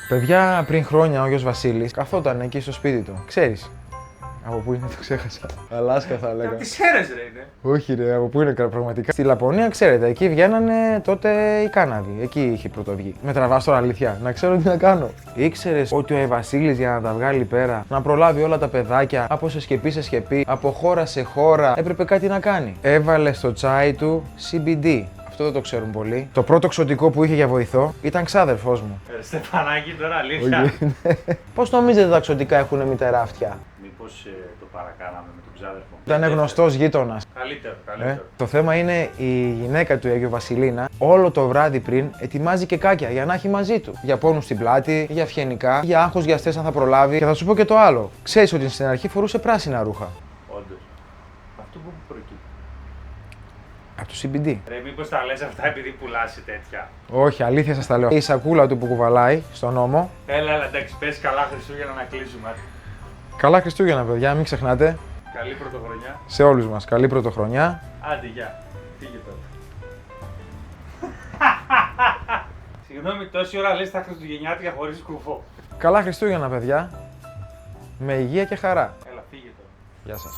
Παιδιά, πριν χρόνια ο γιος Βασίλης καθόταν εκεί στο σπίτι του. Ξέρεις. Από πού είναι, το ξέχασα. Αλάσκα θα λέγα. Από τις Σέρες ρε είναι. Όχι ρε, από πού είναι πραγματικά. Στη Λαπωνία, ξέρετε, εκεί βγαίνανε τότε οι κάναβοι. Εκεί είχε πρωτοβγεί. Με τραβάς τώρα αλήθεια, να ξέρω τι να κάνω. Ήξερες ότι ο Βασίλης για να τα βγάλει πέρα, να προλάβει όλα τα παιδάκια από σε σκεπή σε σκεπή, από χώρα σε χώρα, έπρεπε κάτι να κάνει. Έβαλε στο τσάι του CBD. Αυτό δεν το ξέρουν πολλοί. Το πρώτο ξωτικό που είχε για βοηθό ήταν ξάδερφός μου. Στεφανάκη τώρα αλήθεια. Πώς νομίζετε τα ξωτικά έχουν μητερά αυτιά? Μήπως το παρακάναμε με τον ξάδερφο. Ήταν γνωστός γείτονας. Καλύτερο, καλύτερο. Το θέμα είναι η γυναίκα του Αγίου Βασιλίνα όλο το βράδυ πριν ετοιμάζει και κάκια για να έχει μαζί του. Για πόνους στην πλάτη, για φιενικά, για άγχος για στές αν θα προλάβει. Και θα σου πω και το άλλο. Ξέρεις ότι στην αρχή φορούσε πράσινα ρούχα. Όντως. Αυτό που προκύπτει. Από το CBD. Ρε, μήπως τα λες αυτά επειδή πουλάσει τέτοια. Όχι, αλήθεια σας τα λέω. Η σακούλα του που κουβαλάει στον ώμο. Έλα, εντάξει, πες καλά Χριστούγεννα να κλείσουμε. Καλά Χριστούγεννα, παιδιά, μην ξεχνάτε. Καλή πρωτοχρονιά. Σε όλους μας, καλή πρωτοχρονιά. Άντε, γεια. Φύγε τώρα. Συγγνώμη, τόση ώρα λες τα Χριστουγεννιάτικα χωρίς κουφό. Καλά Χριστούγεννα, παιδιά. Με υγεία και χαρά. Έλα, φύγε τώρα. Γεια σας.